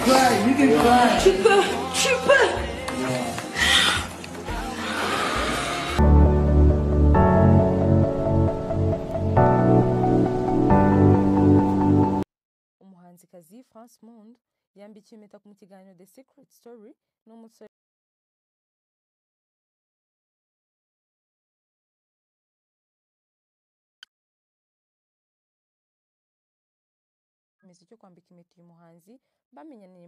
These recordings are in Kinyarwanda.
cry. You can cry. Chupa. umuhanzikazi France Monde yambikiye impeta mu kiganiro The Secret Story n'umusore icyemezo cyo kwambika impeta uyu muhanzi bamenyaniye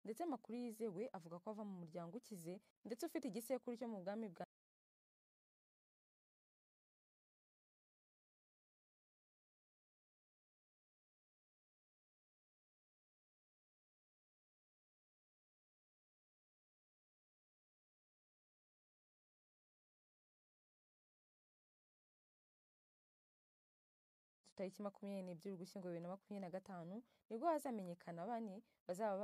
ndetse amakuru yizewe avuga ko ava mu muryango ukize ndetse ufite igisekuru cyo mu bwami bwa tariki 22 Ugushyingo 2025 nibwo hazamenyekana bane bazaba